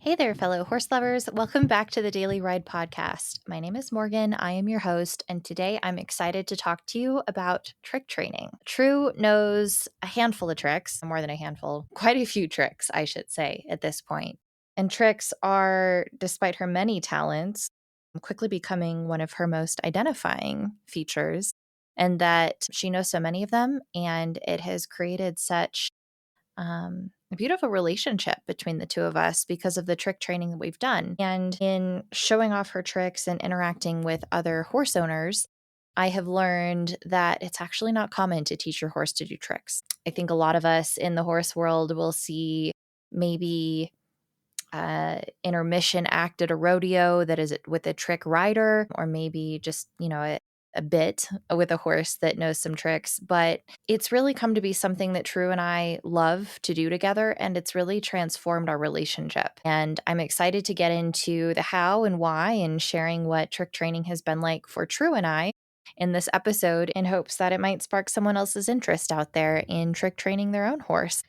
Hey there, fellow horse lovers. Welcome back to the Daily Ride Podcast. My name is Morgan. I am your host, and today I'm excited to talk to you about trick training. True knows a handful of tricks, more than a handful, quite a few tricks, I should say, at this point. And tricks are, despite her many talents, quickly becoming one of her most identifying features, and that she knows so many of them, and it has created such a beautiful relationship between the two of us because of the trick training that we've done. And in showing off her tricks and interacting with other horse owners, I have learned that it's actually not common to teach your horse to do tricks. I think a lot of us in the horse world will see maybe intermission act at a rodeo that is with a trick rider, or maybe just, a bit with a horse that knows some tricks. But it's really come to be something that True and I love to do together, and it's really transformed our relationship. And I'm excited to get into the how and why and sharing what trick training has been like for True and I in this episode, in hopes that it might spark someone else's interest out there in trick training their own horse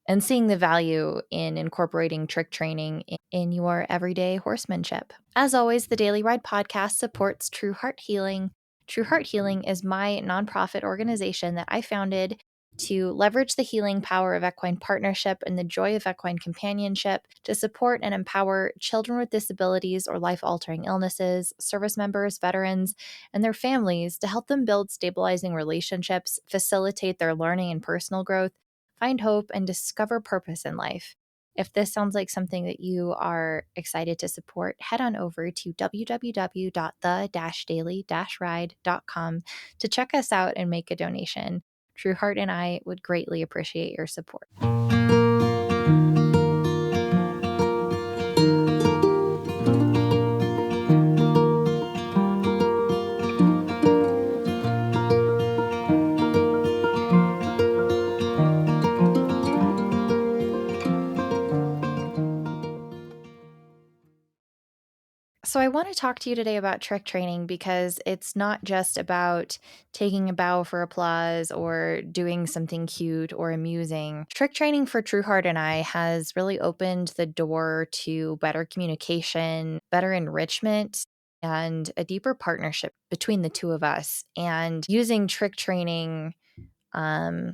and seeing the value in incorporating trick training in your everyday horsemanship. As always, the Daily Ride podcast supports Trueheart Healing. Trueheart Healing is my nonprofit organization that I founded to leverage the healing power of equine partnership and the joy of equine companionship to support and empower children with disabilities or life-altering illnesses, service members, veterans, and their families to help them build stabilizing relationships, facilitate their learning and personal growth, find hope, and discover purpose in life. If this sounds like something that you are excited to support, head on over to www.the-daily-ride.com to check us out and make a donation. Trueheart and I would greatly appreciate your support. So I want to talk to you today about trick training because it's not just about taking a bow for applause or doing something cute or amusing. Trick training for Trueheart and I has really opened the door to better communication, better enrichment, and a deeper partnership between the two of us. And using trick training, I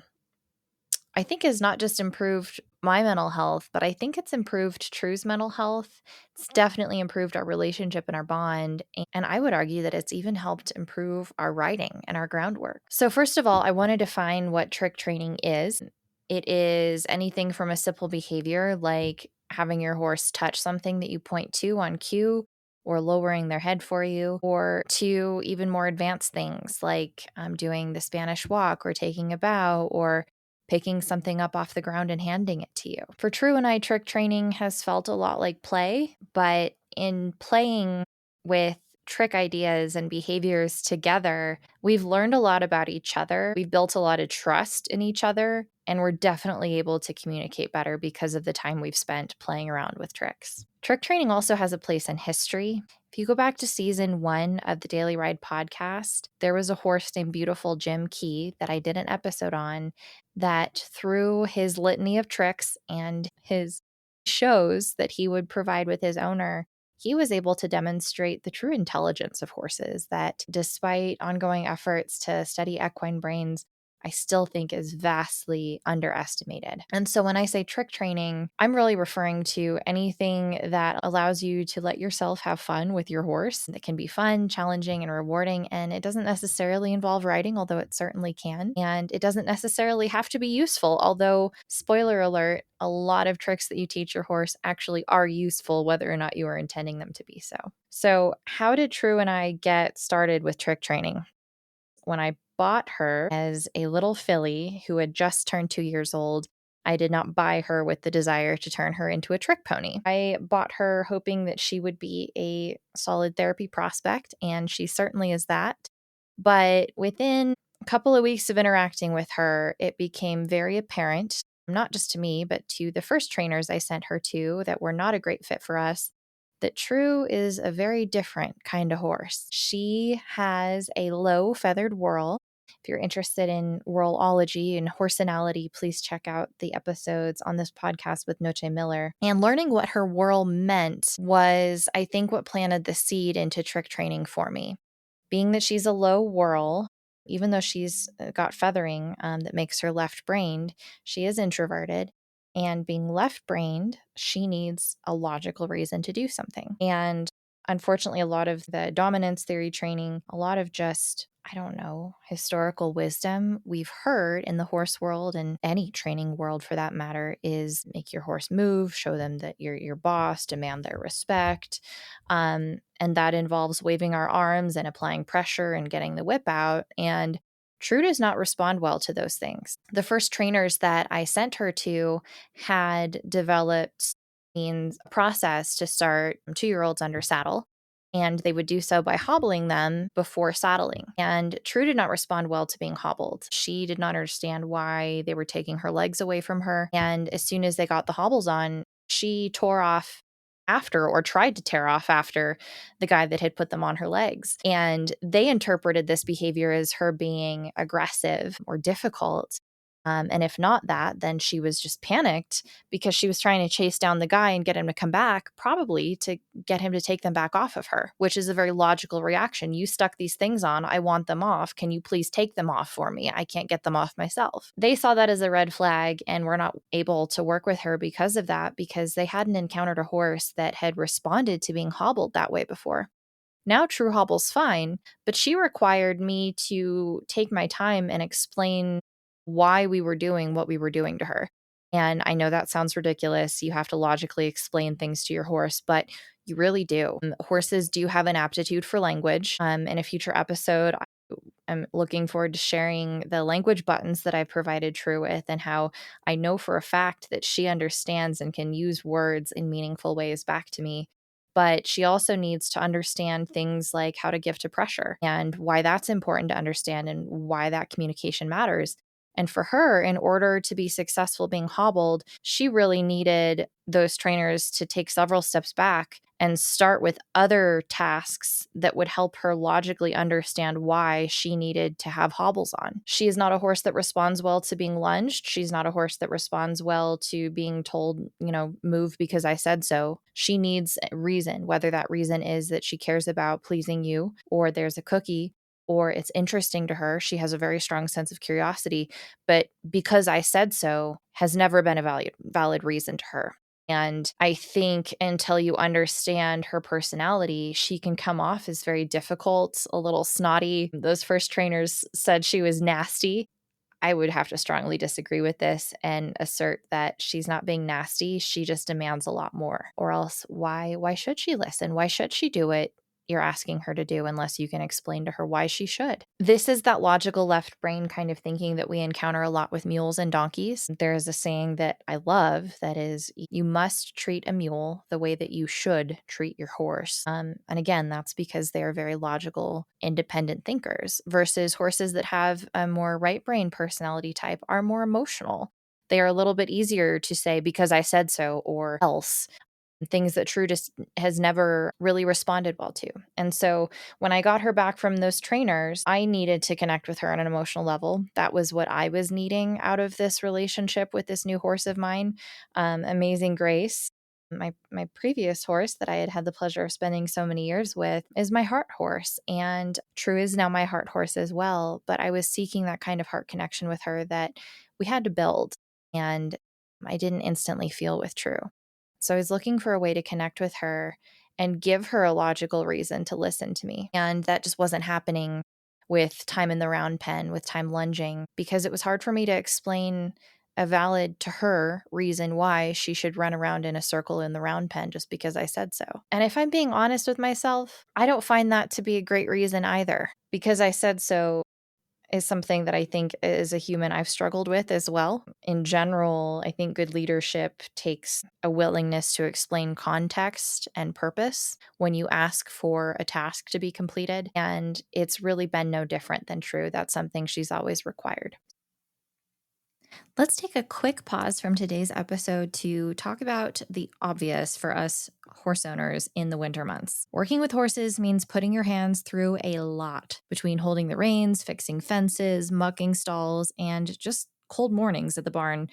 think has not just improved my mental health, but I think it's improved True's mental health. It's definitely improved our relationship and our bond. And I would argue that it's even helped improve our riding and our groundwork. So, first of all, I want to define what trick training is. It is anything from a simple behavior like having your horse touch something that you point to on cue, or lowering their head for you, or to even more advanced things like doing the Spanish walk or taking a bow or picking something up off the ground and handing it to you. For True and I, trick training has felt a lot like play, but in playing with trick ideas and behaviors together, we've learned a lot about each other. We've built a lot of trust in each other, and we're definitely able to communicate better because of the time we've spent playing around with tricks. Trick training also has a place in history. If you go back to season 1 of the Daily Ride podcast, there was a horse named Beautiful Jim Key that I did an episode on that, through his litany of tricks and his shows that he would provide with his owner, he was able to demonstrate the true intelligence of horses that, despite ongoing efforts to study equine brains, I still think is vastly underestimated. And so when I say trick training, I'm really referring to anything that allows you to let yourself have fun with your horse. That can be fun, challenging, and rewarding. And it doesn't necessarily involve riding, although it certainly can. And it doesn't necessarily have to be useful, although, spoiler alert, a lot of tricks that you teach your horse actually are useful, whether or not you are intending them to be so. So how did True and I get started with trick training? When I bought her as a little filly who had just turned 2 years old, I did not buy her with the desire to turn her into a trick pony. I bought her hoping that she would be a solid therapy prospect, and she certainly is that. But within a couple of weeks of interacting with her, it became very apparent, not just to me, but to the first trainers I sent her to, that were not a great fit for us, that True is a very different kind of horse. She has a low feathered whirl, If you're interested in rheology and horseanality, please check out the episodes on this podcast with Noche Miller. And learning what her whirl meant was, I think, what planted the seed into trick training for me. Being that she's a low whirl, even though she's got feathering that makes her left-brained, she is introverted. And being left-brained, she needs a logical reason to do something. And unfortunately, a lot of the dominance theory training, a lot of just, I don't know, historical wisdom we've heard in the horse world and any training world for that matter is make your horse move, show them that you're your boss, demand their respect. And that involves waving our arms and applying pressure and getting the whip out. And True does not respond well to those things. The first trainers that I sent her to had developed means process to start 2-year-olds under saddle. And they would do so by hobbling them before saddling. And True did not respond well to being hobbled. She did not understand why they were taking her legs away from her. And as soon as they got the hobbles on, she tore off after or tried to tear off after the guy that had put them on her legs. And they interpreted this behavior as her being aggressive or difficult. And if not that, then she was just panicked because she was trying to chase down the guy and get him to come back, probably to get him to take them back off of her, which is a very logical reaction. You stuck these things on. I want them off. Can you please take them off for me? I can't get them off myself. They saw that as a red flag and were not able to work with her because of that, because they hadn't encountered a horse that had responded to being hobbled that way before. Now True hobbles fine, but she required me to take my time and explain why we were doing what we were doing to her. And I know that sounds ridiculous. You have to logically explain things to your horse, but you really do. Horses do have an aptitude for language. In a future episode, I'm looking forward to sharing the language buttons that I've provided True with and how I know for a fact that she understands and can use words in meaningful ways back to me. But she also needs to understand things like how to give to pressure and why that's important to understand and why that communication matters. And for her, in order to be successful being hobbled, she really needed those trainers to take several steps back and start with other tasks that would help her logically understand why she needed to have hobbles on. She is not a horse that responds well to being lunged. She's not a horse that responds well to being told, move because I said so. She needs a reason, whether that reason is that she cares about pleasing you, or there's a cookie, or it's interesting to her. She has a very strong sense of curiosity, but because I said so has never been a valid reason to her. And I think until you understand her personality, she can come off as very difficult, a little snotty. Those first trainers said she was nasty. I would have to strongly disagree with this and assert that she's not being nasty. She just demands a lot more. Or else why should she listen? Why should she do it you're asking her to do unless you can explain to her why she should? This is that logical left brain kind of thinking that we encounter a lot with mules and donkeys. There is a saying that I love that is, you must treat a mule the way that you should treat your horse. And again, that's because they are very logical, independent thinkers versus horses that have a more right brain personality type are more emotional. They are a little bit easier to say because I said so or else. Things that True just has never really responded well to. And so when I got her back from those trainers, I needed to connect with her on an emotional level. That was what I was needing out of this relationship with this new horse of mine, Amazing Grace. My previous horse that I had the pleasure of spending so many years with is my heart horse, and True is now my heart horse as well. But I was seeking that kind of heart connection with her that we had to build, and I didn't instantly feel with True. So I was looking for a way to connect with her and give her a logical reason to listen to me. And that just wasn't happening with time in the round pen, with time lunging, because it was hard for me to explain a valid to her reason why she should run around in a circle in the round pen just because I said so. And if I'm being honest with myself, I don't find that to be a great reason either. Because I said so is something that I think as a human I've struggled with as well. In general, I think good leadership takes a willingness to explain context and purpose when you ask for a task to be completed. And it's really been no different than True. That's something she's always required. Let's take a quick pause from today's episode to talk about the obvious for us horse owners in the winter months. Working with horses means putting your hands through a lot between holding the reins, fixing fences, mucking stalls, and just cold mornings at the barn.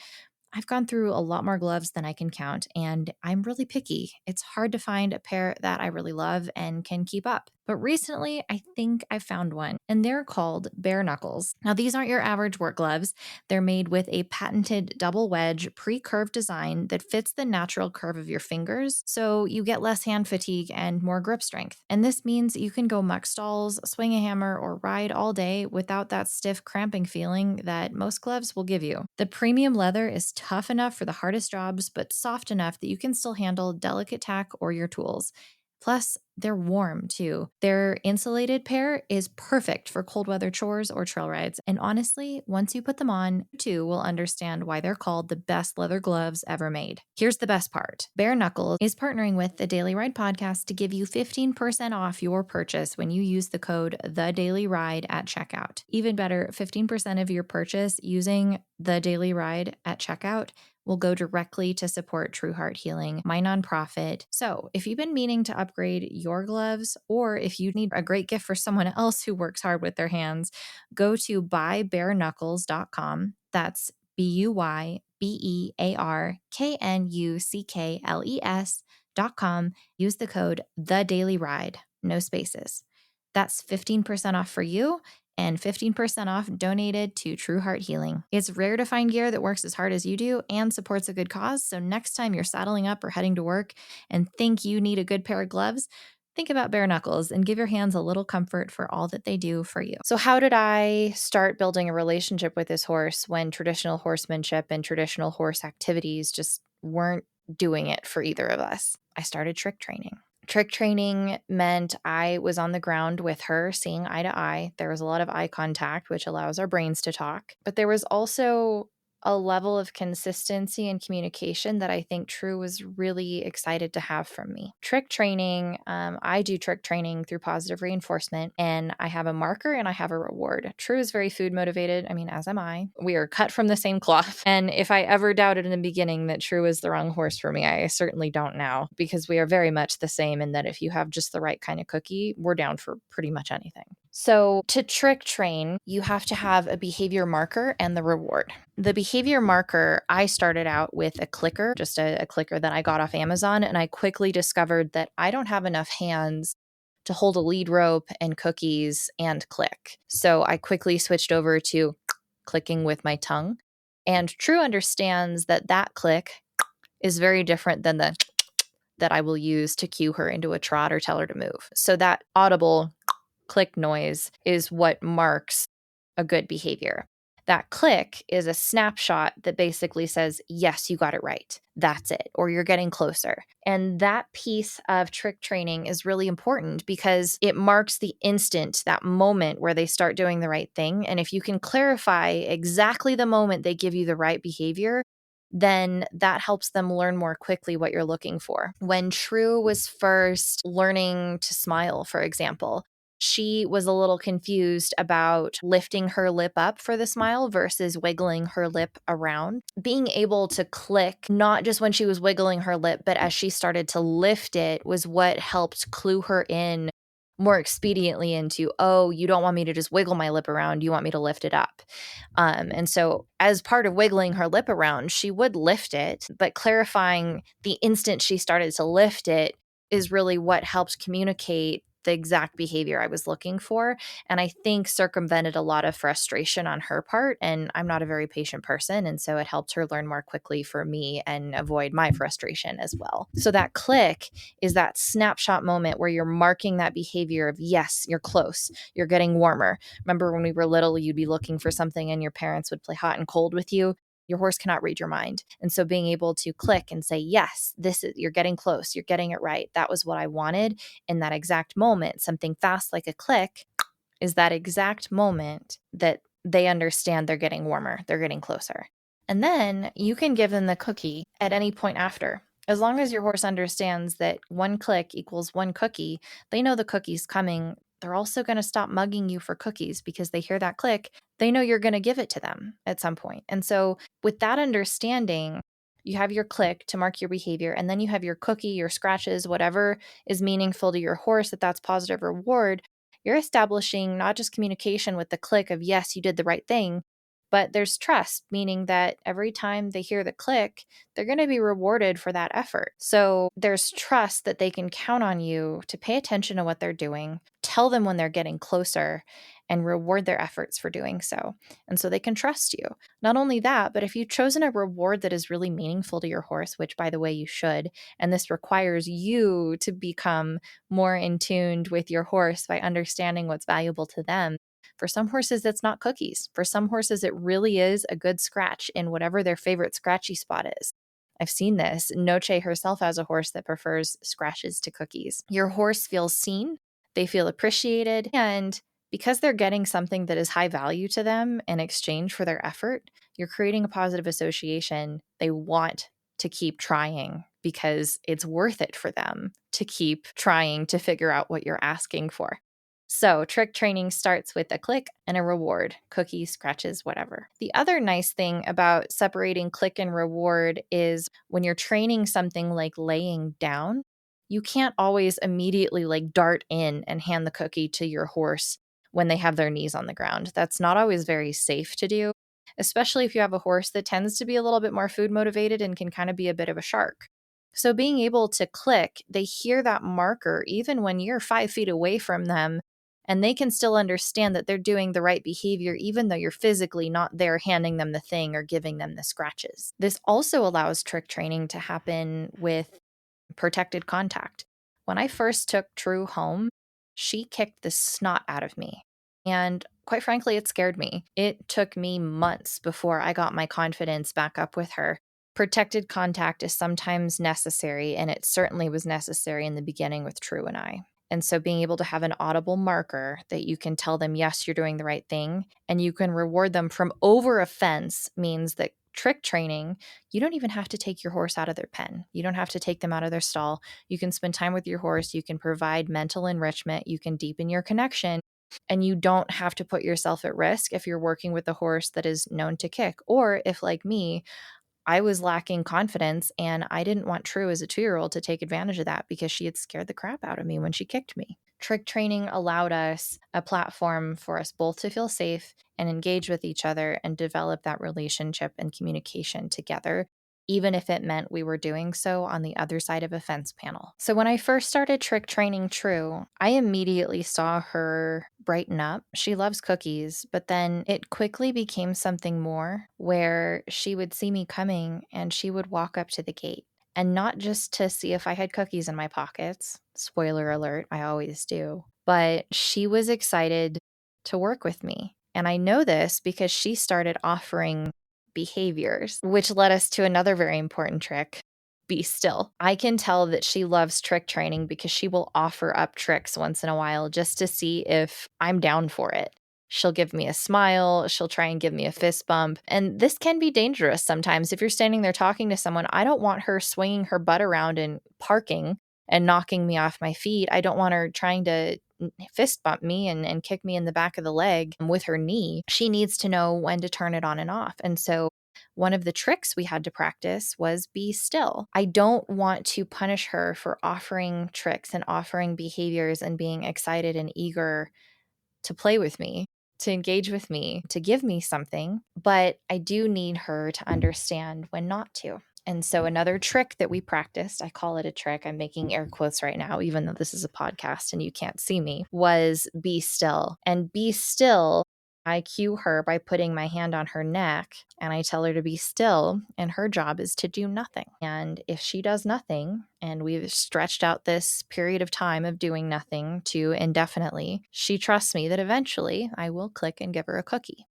I've gone through a lot more gloves than I can count, and I'm really picky. It's hard to find a pair that I really love and can keep up. But recently, I think I found one, and they're called Bare Knuckles. Now, these aren't your average work gloves. They're made with a patented double wedge, pre-curved design that fits the natural curve of your fingers, so you get less hand fatigue and more grip strength. And this means you can go muck stalls, swing a hammer, or ride all day without that stiff cramping feeling that most gloves will give you. The premium leather is tough enough for the hardest jobs, but soft enough that you can still handle delicate tack or your tools. Plus, they're warm too. Their insulated pair is perfect for cold weather chores or trail rides. And honestly, once you put them on, you too will understand why they're called the best leather gloves ever made. Here's the best part. Bare Knuckles is partnering with the Daily Ride podcast to give you 15% off your purchase when you use the code TheDailyRide at checkout. Even better, 15% of your purchase using the Daily Ride at checkout will go directly to support Trueheart Healing, my nonprofit. So if you've been meaning to upgrade your gloves, or if you need a great gift for someone else who works hard with their hands, go to buybareknuckles.com. That's BUYBEARKNUCKLES.com. Use the code TheDailyRide, no spaces. That's 15% off for you and 15% off donated to Trueheart Healing. It's rare to find gear that works as hard as you do and supports a good cause. So next time you're saddling up or heading to work and think you need a good pair of gloves, think about Bare Knuckles and give your hands a little comfort for all that they do for you. So how did I start building a relationship with this horse when traditional horsemanship and traditional horse activities just weren't doing it for either of us? I started trick training. Trick training meant I was on the ground with her, seeing eye to eye. There was a lot of eye contact, which allows our brains to talk. But there was also a level of consistency and communication that I think True was really excited to have from me. Trick training, I do trick training through positive reinforcement, and I have a marker and I have a reward. True is very food motivated. I mean, as am I. We are cut from the same cloth. And if I ever doubted in the beginning that True is the wrong horse for me, I certainly don't now, because we are very much the same in that if you have just the right kind of cookie, we're down for pretty much anything. So to trick train, you have to have a behavior marker and the reward. The behavior marker, I started out with a clicker, just a clicker that I got off Amazon, and I quickly discovered that I don't have enough hands to hold a lead rope and cookies and click. So I quickly switched over to clicking with my tongue. And True understands that that click is very different than the that I will use to cue her into a trot or tell her to move. So that audible click noise is what marks a good behavior. That click is a snapshot that basically says, yes, you got it right. That's it. Or you're getting closer. And that piece of trick training is really important because it marks the instant, that moment where they start doing the right thing. And if you can clarify exactly the moment they give you the right behavior, then that helps them learn more quickly what you're looking for. When True was first learning to smile, for example, she was a little confused about lifting her lip up for the smile versus wiggling her lip around. Being able to click, not just when she was wiggling her lip, but as she started to lift it, was what helped clue her in more expediently into, oh, you don't want me to just wiggle my lip around, you want me to lift it up. And so as part of wiggling her lip around, she would lift it, but clarifying the instant she started to lift it is really what helped communicate the exact behavior I was looking for. And I think circumvented a lot of frustration on her part. And I'm not a very patient person. And so it helped her learn more quickly for me and avoid my frustration as well. So that click is that snapshot moment where you're marking that behavior of, yes, you're close, you're getting warmer. Remember when we were little, you'd be looking for something and your parents would play hot and cold with you. Your horse cannot read your mind. And so being able to click and say, yes, this is, you're getting close, you're getting it right. That was what I wanted in that exact moment. Something fast like a click is that exact moment that they understand they're getting warmer, they're getting closer. And then you can give them the cookie at any point after. As long as your horse understands that one click equals one cookie, they know the cookie's coming they're also going to stop mugging you for cookies because they hear that click. They know you're going to give it to them at some point. And so with that understanding, you have your click to mark your behavior, and then you have your cookie, your scratches, whatever is meaningful to your horse, that's positive reward. You're establishing not just communication with the click of, yes, you did the right thing, but there's trust, meaning that every time they hear the click, they're going to be rewarded for that effort. So there's trust that they can count on you to pay attention to what they're doing, tell them when they're getting closer, and reward their efforts for doing so. And so they can trust you. Not only that, but if you've chosen a reward that is really meaningful to your horse, which by the way, you should, and this requires you to become more in tune with your horse by understanding what's valuable to them. For some horses, it's not cookies. For some horses, it really is a good scratch in whatever their favorite scratchy spot is. I've seen this. Noche herself has a horse that prefers scratches to cookies. Your horse feels seen, they feel appreciated, and because they're getting something that is high value to them in exchange for their effort, you're creating a positive association. They want to keep trying because it's worth it for them to keep trying to figure out what you're asking for. So trick training starts with a click and a reward, cookies, scratches, whatever. The other nice thing about separating click and reward is when you're training something like laying down, you can't always immediately like dart in and hand the cookie to your horse when they have their knees on the ground. That's not always very safe to do, especially if you have a horse that tends to be a little bit more food motivated and can kind of be a bit of a shark. So being able to click, they hear that marker even when you're 5 feet away from them, and they can still understand that they're doing the right behavior, even though you're physically not there handing them the thing or giving them the scratches. This also allows trick training to happen with protected contact. When I first took True home, she kicked the snot out of me. And quite frankly, it scared me. It took me months before I got my confidence back up with her. Protected contact is sometimes necessary, and it certainly was necessary in the beginning with True and I. And so being able to have an audible marker that you can tell them, yes, you're doing the right thing, and you can reward them from over a fence means that trick training, you don't even have to take your horse out of their pen. You don't have to take them out of their stall. You can spend time with your horse. You can provide mental enrichment. You can deepen your connection. And you don't have to put yourself at risk if you're working with a horse that is known to kick. Or if, like me, I was lacking confidence and I didn't want True as a 2-year-old to take advantage of that because she had scared the crap out of me when she kicked me. Trick training allowed us a platform for us both to feel safe and engage with each other and develop that relationship and communication together, even if it meant we were doing so on the other side of a fence panel. So when I first started trick training True, I immediately saw her brighten up. She loves cookies, but then it quickly became something more where she would see me coming and she would walk up to the gate. And not just to see if I had cookies in my pockets. Spoiler alert, I always do. But she was excited to work with me. And I know this because she started offering behaviors, which led us to another very important trick. Be still. I can tell that she loves trick training because she will offer up tricks once in a while just to see if I'm down for it. She'll give me a smile. She'll try and give me a fist bump. And this can be dangerous sometimes. If you're standing there talking to someone, I don't want her swinging her butt around and parking and knocking me off my feet. I don't want her trying to fist bump me and kick me in the back of the leg with her knee. She needs to know when to turn it on and off. And so one of the tricks we had to practice was be still. I don't want to punish her for offering tricks and offering behaviors and being excited and eager to play with me, to engage with me, to give me something, but I do need her to understand when not to. And so another trick that we practiced, I call it a trick, I'm making air quotes right now, even though this is a podcast and you can't see me, was be still. And be still, I cue her by putting my hand on her neck and I tell her to be still, and her job is to do nothing. And if she does nothing, and we've stretched out this period of time of doing nothing to indefinitely, she trusts me that eventually I will click and give her a cookie.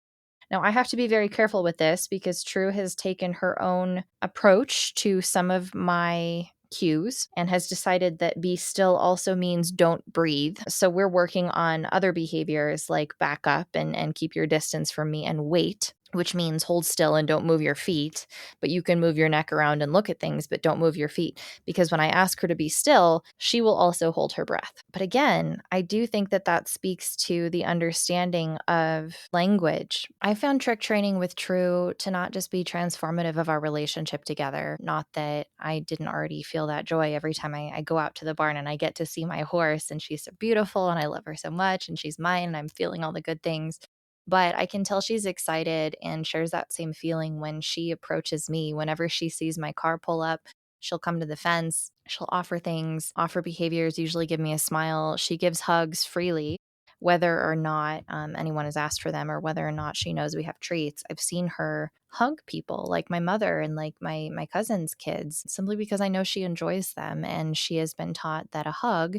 Now, I have to be very careful with this because True has taken her own approach to some of my cues and has decided that be still also means don't breathe. So we're working on other behaviors like back up and keep your distance from me and wait. which means hold still and don't move your feet, but you can move your neck around and look at things, but don't move your feet. Because when I ask her to be still, she will also hold her breath. But again, I do think that that speaks to the understanding of language. I found trick training with True to not just be transformative of our relationship together, not that I didn't already feel that joy every time I go out to the barn and I get to see my horse and she's so beautiful and I love her so much and she's mine and I'm feeling all the good things. But I can tell she's excited and shares that same feeling when she approaches me. Whenever she sees my car pull up, she'll come to the fence, she'll offer things, offer behaviors, usually give me a smile. She gives hugs freely, whether or not anyone has asked for them or whether or not she knows we have treats. I've seen her hug people like my mother and like my cousin's kids simply because I know she enjoys them and she has been taught that a hug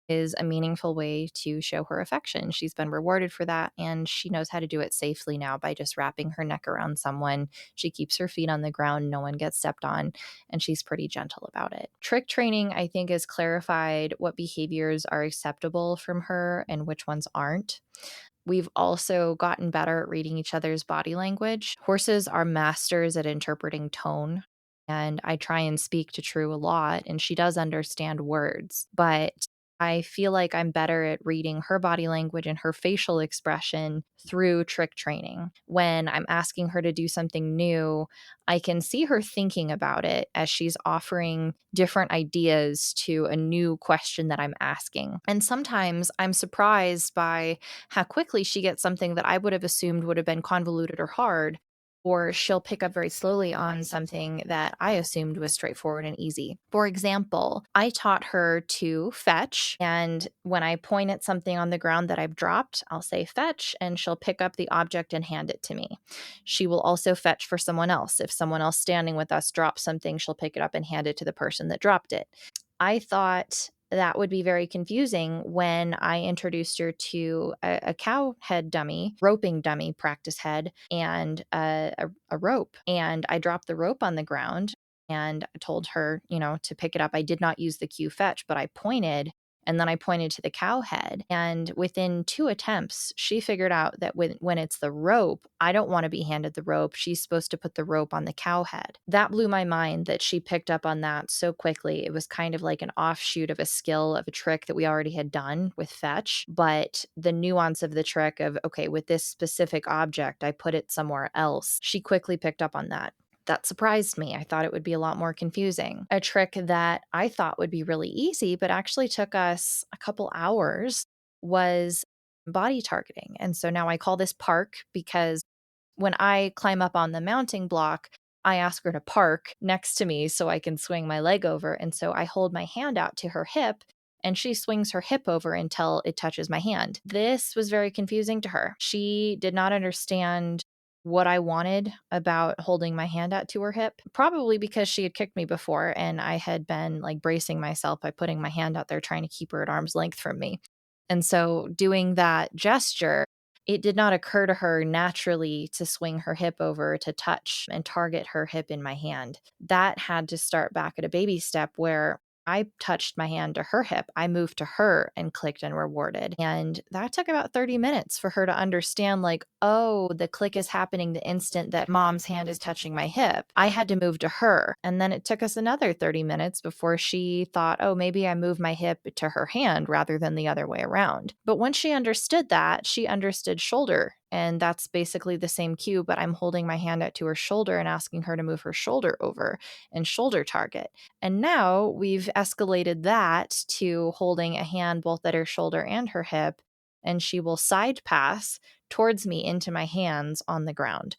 is a meaningful way to show her affection. She's been rewarded for that, and she knows how to do it safely now by just wrapping her neck around someone. She keeps her feet on the ground, no one gets stepped on, and she's pretty gentle about it. Trick training, I think, has clarified what behaviors are acceptable from her and which ones aren't. We've also gotten better at reading each other's body language. Horses are masters at interpreting tone. And I try and speak to True a lot, and she does understand words. But I feel like I'm better at reading her body language and her facial expression through trick training. When I'm asking her to do something new, I can see her thinking about it as she's offering different ideas to a new question that I'm asking. And sometimes I'm surprised by how quickly she gets something that I would have assumed would have been convoluted or hard, or she'll pick up very slowly on something that I assumed was straightforward and easy. For example, I taught her to fetch, and when I point at something on the ground that I've dropped, I'll say fetch, and she'll pick up the object and hand it to me. She will also fetch for someone else. If someone else standing with us drops something, she'll pick it up and hand it to the person that dropped it. I thought that would be very confusing when I introduced her to a cow head dummy, roping dummy practice head, and a rope. And I dropped the rope on the ground and I told her, to pick it up. I did not use the cue fetch, but I pointed. And then I pointed to the cow head. And within 2 attempts, she figured out that when it's the rope, I don't want to be handed the rope. She's supposed to put the rope on the cow head. That blew my mind that she picked up on that so quickly. It was kind of like an offshoot of a skill of a trick that we already had done with fetch. But the nuance of the trick of, okay, with this specific object, I put it somewhere else. She quickly picked up on that. That surprised me. I thought it would be a lot more confusing. A trick that I thought would be really easy, but actually took us a couple hours was body targeting. And so now I call this park because when I climb up on the mounting block, I ask her to park next to me so I can swing my leg over. And so I hold my hand out to her hip and she swings her hip over until it touches my hand. This was very confusing to her. She did not understand what I wanted about holding my hand out to her hip, probably because she had kicked me before and I had been like bracing myself by putting my hand out there trying to keep her at arm's length from me. And so doing that gesture, it did not occur to her naturally to swing her hip over to touch and target her hip in my hand. That had to start back at a baby step where I touched my hand to her hip. I moved to her and clicked and rewarded. And that took about 30 minutes for her to understand, like, oh, the click is happening the instant that mom's hand is touching my hip. I had to move to her. And then it took us another 30 minutes before she thought, oh, maybe I move my hip to her hand rather than the other way around. But once she understood that, she understood shoulder. And that's basically the same cue, but I'm holding my hand out to her shoulder and asking her to move her shoulder over and shoulder target. And now we've escalated that to holding a hand both at her shoulder and her hip, and she will side pass towards me into my hands on the ground.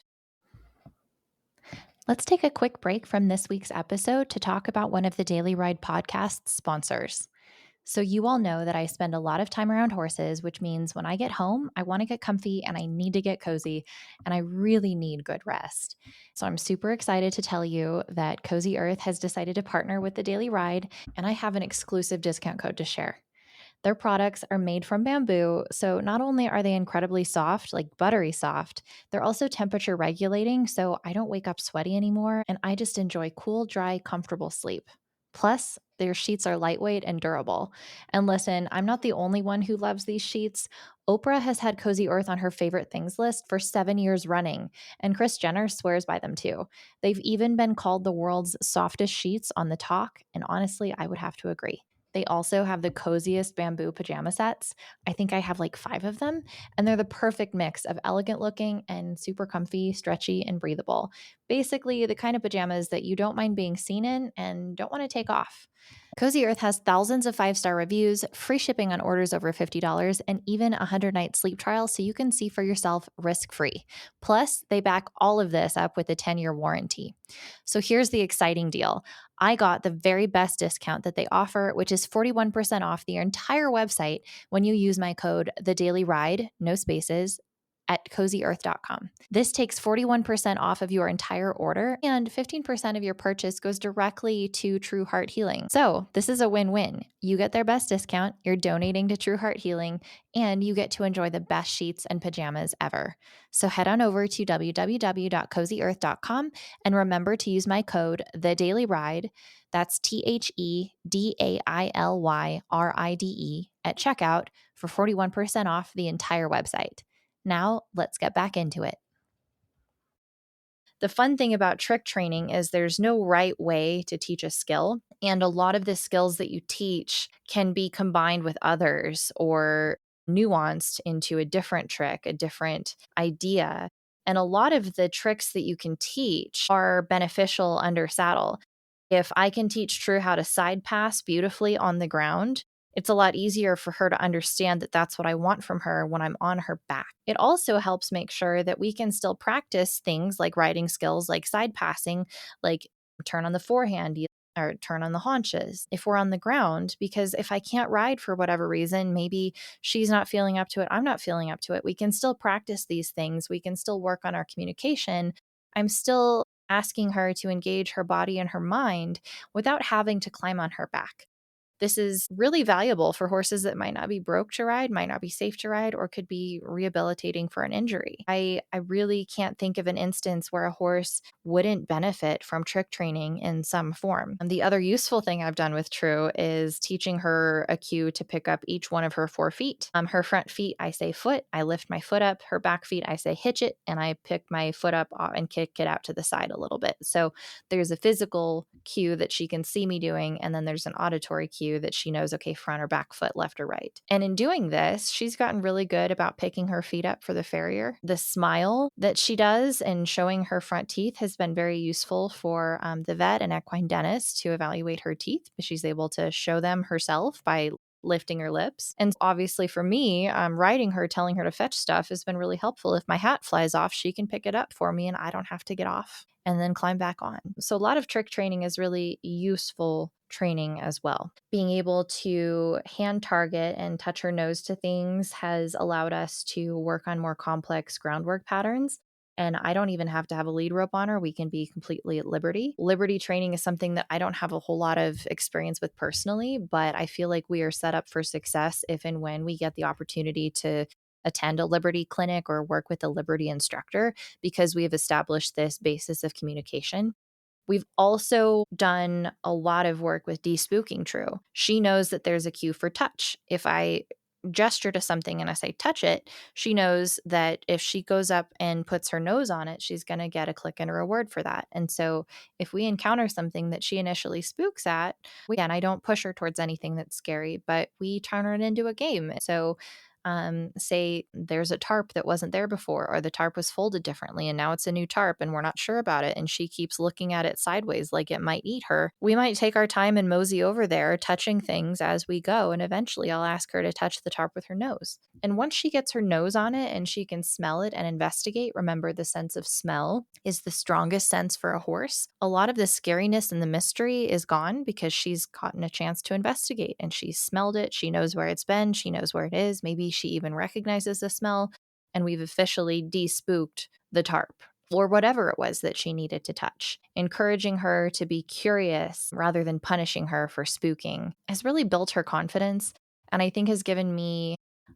Let's take a quick break from this week's episode to talk about one of the Daily Ride podcast's sponsors. So you all know that I spend a lot of time around horses, which means when I get home, I want to get comfy and I need to get cozy and I really need good rest. So I'm super excited to tell you that Cozy Earth has decided to partner with the Daily Ride and I have an exclusive discount code to share. Their products are made from bamboo, so not only are they incredibly soft, like buttery soft, they're also temperature regulating, so I don't wake up sweaty anymore and I just enjoy cool, dry, comfortable sleep. Plus, their sheets are lightweight and durable. And listen, I'm not the only one who loves these sheets. Oprah has had Cozy Earth on her favorite things list for 7 years running, and Kris Jenner swears by them too. They've even been called the world's softest sheets on the talk, and honestly, I would have to agree. They also have the coziest bamboo pajama sets. I think I have like 5 of them, and they're the perfect mix of elegant looking and super comfy, stretchy, and breathable. Basically, the kind of pajamas that you don't mind being seen in and don't want to take off. Cozy Earth has thousands of 5-star reviews, free shipping on orders over $50, and even a 100-night sleep trial so you can see for yourself risk-free. Plus, they back all of this up with a 10-year warranty. So here's the exciting deal. I got the very best discount that they offer, which is 41% off the entire website when you use my code The Daily Ride, no spaces, at cozyearth.com. This takes 41% off of your entire order, and 15% of your purchase goes directly to Trueheart Healing. So this is a win-win. You get their best discount, you're donating to Trueheart Healing, and you get to enjoy the best sheets and pajamas ever. So head on over to www.cozyearth.com and remember to use my code TheDailyRide, that's TheDailyRide at checkout for 41% off the entire website. Now, let's get back into it. The fun thing about trick training is there's no right way to teach a skill. And a lot of the skills that you teach can be combined with others or nuanced into a different trick, a different idea. And a lot of the tricks that you can teach are beneficial under saddle. If I can teach True how to side pass beautifully on the ground, it's a lot easier for her to understand that that's what I want from her when I'm on her back. It also helps make sure that we can still practice things like riding skills, like side passing, like turn on the forehand or turn on the haunches if we're on the ground. Because if I can't ride for whatever reason, maybe she's not feeling up to it, I'm not feeling up to it, we can still practice these things. We can still work on our communication. I'm still asking her to engage her body and her mind without having to climb on her back. This is really valuable for horses that might not be broke to ride, might not be safe to ride, or could be rehabilitating for an injury. I really can't think of an instance where a horse wouldn't benefit from trick training in some form. And the other useful thing I've done with True is teaching her a cue to pick up each one of her 4 feet. Her front feet, I say foot, I lift my foot up. Her back feet, I say hitch it, and I pick my foot up and kick it out to the side a little bit. So there's a physical cue that she can see me doing, and then there's an auditory cue that she knows, okay, front or back foot, left or right. And in doing this, she's gotten really good about picking her feet up for the farrier. The smile that she does and showing her front teeth has been very useful for the vet and equine dentist to evaluate her teeth. She's able to show them herself by lifting her lips. And obviously for me, riding her, telling her to fetch stuff has been really helpful. If my hat flies off, she can pick it up for me and I don't have to get off and then climb back on. So a lot of trick training is really useful training as well. Being able to hand target and touch her nose to things has allowed us to work on more complex groundwork patterns. And I don't even have to have a lead rope on her. We can be completely at liberty. Liberty training is something that I don't have a whole lot of experience with personally, but I feel like we are set up for success if and when we get the opportunity to attend a Liberty clinic or work with a Liberty instructor because we have established this basis of communication. We've also done a lot of work with despooking True. She knows that there's a cue for touch. If I gesture to something and I say touch it, she knows that if she goes up and puts her nose on it, she's going to get a click and a reward for that. And so if we encounter something that she initially spooks at, again, I don't push her towards anything that's scary, but we turn it into a game. So say there's a tarp that wasn't there before, or the tarp was folded differently and now it's a new tarp and we're not sure about it, and she keeps looking at it sideways like it might eat her. We might take our time and mosey over there, touching things as we go, and eventually I'll ask her to touch the tarp with her nose. And once she gets her nose on it and she can smell it and investigate, remember the sense of smell is the strongest sense for a horse. A lot of the scariness and the mystery is gone because she's gotten a chance to investigate and she's smelled it. She knows where it's been. She knows where it is. Maybe she even recognizes the smell, and we've officially despooked the tarp or whatever it was that she needed to touch. Encouraging her to be curious rather than punishing her for spooking has really built her confidence, and I think has given me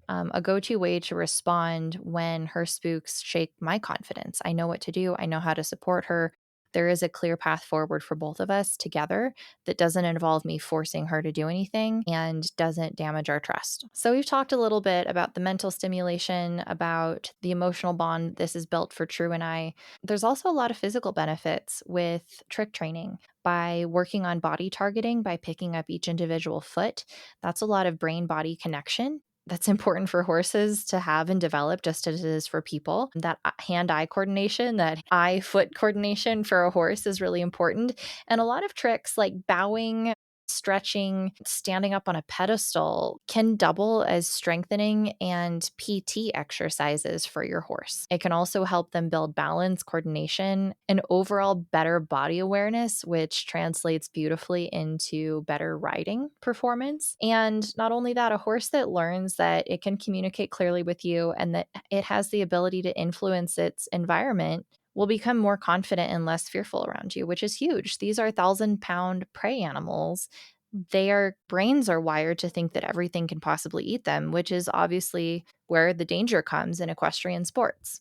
a go-to way to respond when her spooks shake my confidence. I know what to do. I know how to support her. there is a clear path forward for both of us together that doesn't involve me forcing her to do anything and doesn't damage our trust. So we've talked a little bit about the mental stimulation, about the emotional bond this is built for True and I. There's also a lot of physical benefits with trick training. By working on body targeting, by picking up each individual foot, that's a lot of brain body connection. That's important for horses to have and develop, just as it is for people. That hand eye coordination, that eye foot coordination for a horse is really important. And a lot of tricks like bowing, stretching, standing up on a pedestal can double as strengthening and PT exercises for your horse. It can also help them build balance, coordination, and overall better body awareness, which translates beautifully into better riding performance. And not only that, a horse that learns that it can communicate clearly with you and that it has the ability to influence its environment will become more confident and less fearful around you, which is huge. These are 1,000-pound prey animals. Their brains are wired to think that everything can possibly eat them, which is obviously where the danger comes in equestrian sports.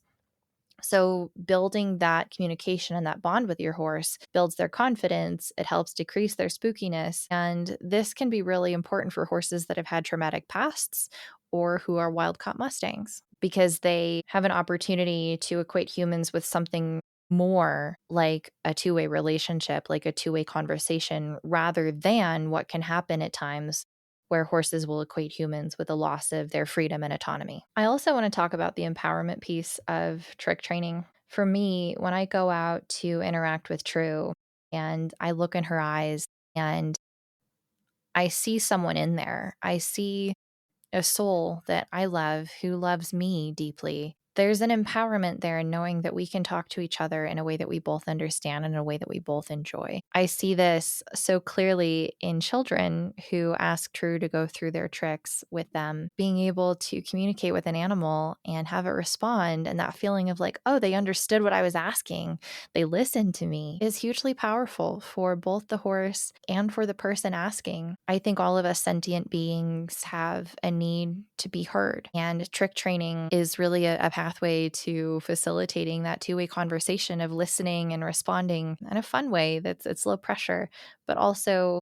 So, building that communication and that bond with your horse builds their confidence. It helps decrease their spookiness. And this can be really important for horses that have had traumatic pasts or who are wild caught Mustangs because they have an opportunity to equate humans with something more like a two-way relationship, like a two-way conversation, rather than what can happen at times where horses will equate humans with a loss of their freedom and autonomy. I also want to talk about the empowerment piece of trick training. For me, when I go out to interact with True and I look in her eyes and I see someone in there, I see a soul that I love who loves me deeply. There's an empowerment there in knowing that we can talk to each other in a way that we both understand and in a way that we both enjoy. I see this so clearly in children who ask True to go through their tricks with them, being able to communicate with an animal and have it respond. And that feeling of like, oh, they understood what I was asking. They listened to me is hugely powerful for both the horse and for the person asking. I think all of us sentient beings have a need to be heard. And trick training is really a pathway to facilitating that two-way conversation of listening and responding in a fun way it's low pressure, but also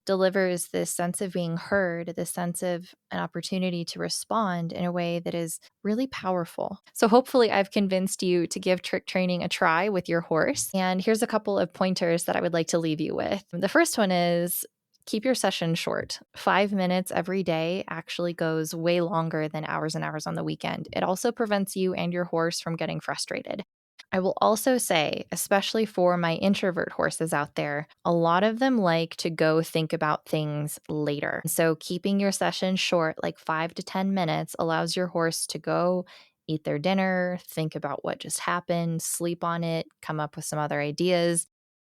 delivers this sense of being heard, this sense of an opportunity to respond in a way that is really powerful. So hopefully I've convinced you to give trick training a try with your horse. And here's a couple of pointers that I would like to leave you with. The first one is keep your session short. 5 minutes every day actually goes way longer than hours and hours on the weekend. It also prevents you and your horse from getting frustrated. I will also say, especially for my introvert horses out there, a lot of them like to go think about things later. So keeping your session short, like 5 to 10 minutes, allows your horse to go eat their dinner, think about what just happened, sleep on it, come up with some other ideas,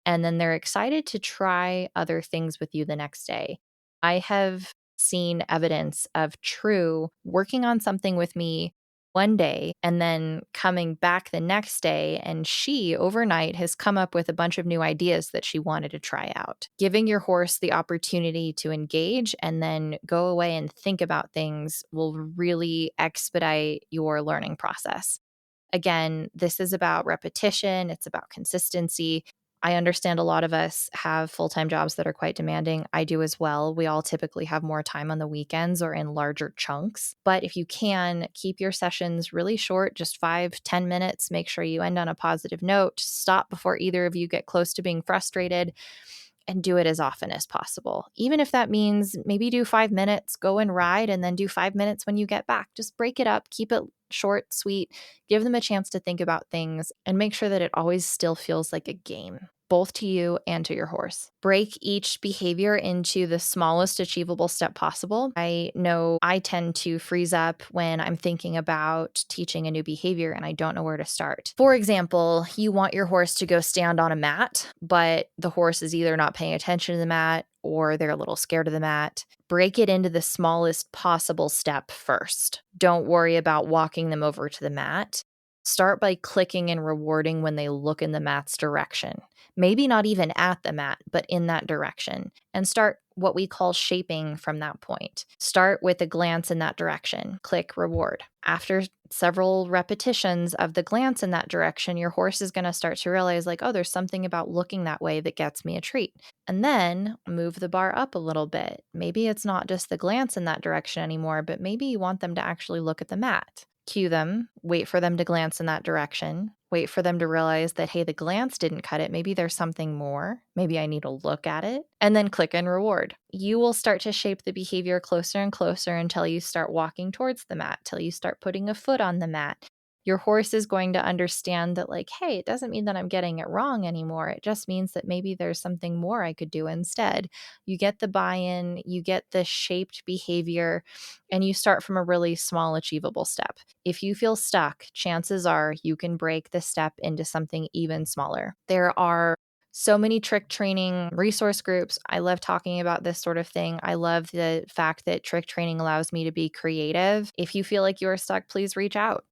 and then they're excited to try other things with you the next day. I have seen evidence of True working on something with me one day and then coming back the next day, and she overnight has come up with a bunch of new ideas that she wanted to try out. Giving your horse the opportunity to engage and then go away and think about things will really expedite your learning process. Again, this is about repetition, it's about consistency. I understand a lot of us have full-time jobs that are quite demanding. I do as well. We all typically have more time on the weekends or in larger chunks. But if you can, keep your sessions really short, just 5-10 minutes. Make sure you end on a positive note. Stop before either of you get close to being frustrated, and do it as often as possible. Even if that means maybe do 5 minutes, go and ride, and then do 5 minutes when you get back. Just break it up, keep it short, sweet, give them a chance to think about things, and make sure that it always still feels like a game, both to you and to your horse. Break each behavior into the smallest achievable step possible. I know I tend to freeze up when I'm thinking about teaching a new behavior and I don't know where to start. For example, you want your horse to go stand on a mat, but the horse is either not paying attention to the mat or they're a little scared of the mat. Break it into the smallest possible step first. Don't worry about walking them over to the mat. Start by clicking and rewarding when they look in the mat's direction. Maybe not even at the mat, but in that direction. And start what we call shaping from that point. Start with a glance in that direction. Click reward. After several repetitions of the glance in that direction, your horse is going to start to realize, like, oh, there's something about looking that way that gets me a treat. And then move the bar up a little bit. Maybe it's not just the glance in that direction anymore, but maybe you want them to actually look at the mat. Cue them, wait for them to glance in that direction, wait for them to realize that, hey, the glance didn't cut it. Maybe there's something more. Maybe I need to look at it, and then click and reward. You will start to shape the behavior closer and closer until you start walking towards the mat, till you start putting a foot on the mat. Your horse is going to understand that, like, hey, it doesn't mean that I'm getting it wrong anymore. It just means that maybe there's something more I could do instead. You get the buy-in, you get the shaped behavior, and you start from a really small, achievable step. If you feel stuck, chances are you can break the step into something even smaller. There are so many trick training resource groups. I love talking about this sort of thing. I love the fact that trick training allows me to be creative. If you feel like you are stuck, please reach out.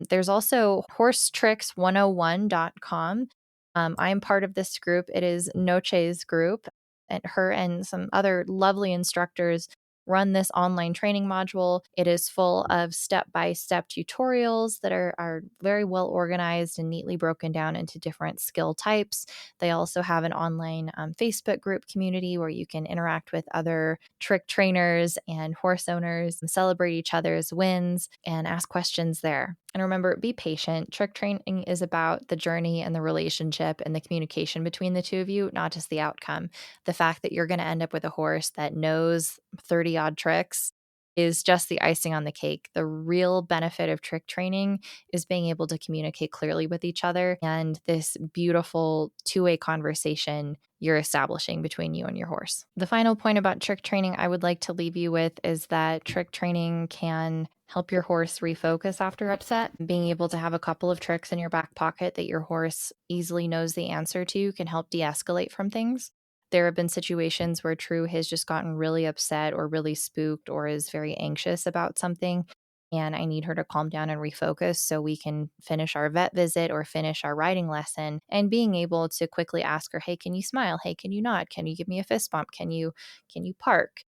There's also horsetricks101.com. I'm part of this group. It is Noche's group, and her and some other lovely instructors run this online training module. It is full of step-by-step tutorials that are very well organized and neatly broken down into different skill types. They also have an online Facebook group community where you can interact with other trick trainers and horse owners and celebrate each other's wins and ask questions there. And remember, be patient. Trick training is about the journey and the relationship and the communication between the two of you, not just the outcome. The fact that you're going to end up with a horse that knows 30 odd tricks is just the icing on the cake. The real benefit of trick training is being able to communicate clearly with each other and this beautiful two-way conversation you're establishing between you and your horse. The final point about trick training I would like to leave you with is that trick training can help your horse refocus after upset. Being able to have a couple of tricks in your back pocket that your horse easily knows the answer to can help de-escalate from things. There have been situations where True has just gotten really upset or really spooked or is very anxious about something, and I need her to calm down and refocus so we can finish our vet visit or finish our riding lesson. And being able to quickly ask her, hey, can you smile? Hey, can you nod? Can you give me a fist bump? Can you park?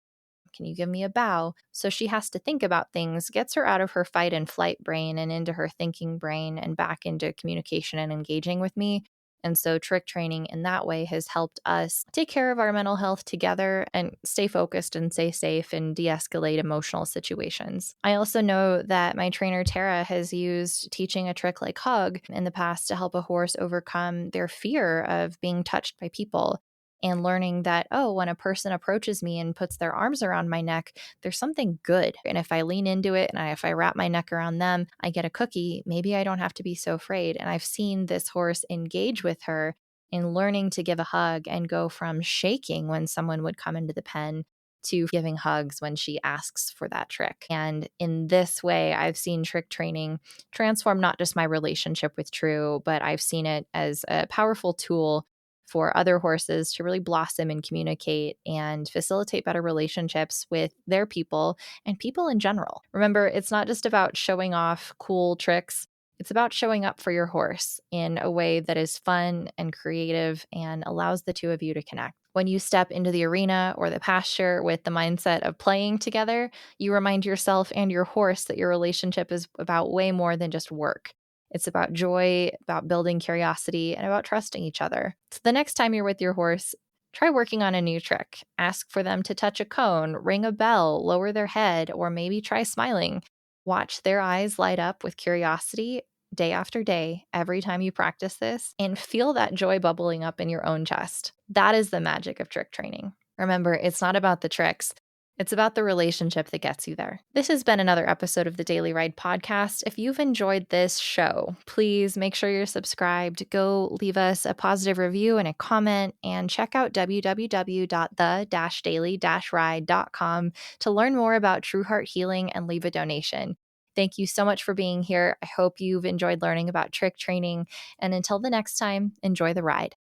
Can you give me a bow? So she has to think about things, gets her out of her fight and flight brain and into her thinking brain and back into communication and engaging with me. And so trick training in that way has helped us take care of our mental health together and stay focused and stay safe and de-escalate emotional situations. I also know that my trainer Tara has used teaching a trick like hug in the past to help a horse overcome their fear of being touched by people. And learning that, oh, when a person approaches me and puts their arms around my neck, there's something good. And if I lean into it and if I wrap my neck around them, I get a cookie. Maybe I don't have to be so afraid. And I've seen this horse engage with her in learning to give a hug and go from shaking when someone would come into the pen to giving hugs when she asks for that trick. And in this way, I've seen trick training transform not just my relationship with True, but I've seen it as a powerful tool for other horses to really blossom and communicate and facilitate better relationships with their people and people in general. Remember, it's not just about showing off cool tricks. It's about showing up for your horse in a way that is fun and creative and allows the two of you to connect. When you step into the arena or the pasture with the mindset of playing together, you remind yourself and your horse that your relationship is about way more than just work. It's about joy, about building curiosity, and about trusting each other. So the next time you're with your horse, try working on a new trick. Ask for them to touch a cone, ring a bell, lower their head, or maybe try smiling. Watch their eyes light up with curiosity day after day, every time you practice this, and feel that joy bubbling up in your own chest. That is the magic of trick training. Remember, it's not about the tricks. It's about the relationship that gets you there. This has been another episode of the Daily Ride podcast. If you've enjoyed this show, please make sure you're subscribed. Go leave us a positive review and a comment, and check out www.the-daily-ride.com to learn more about Trueheart healing and leave a donation. Thank you so much for being here. I hope you've enjoyed learning about trick training. And until the next time, enjoy the ride.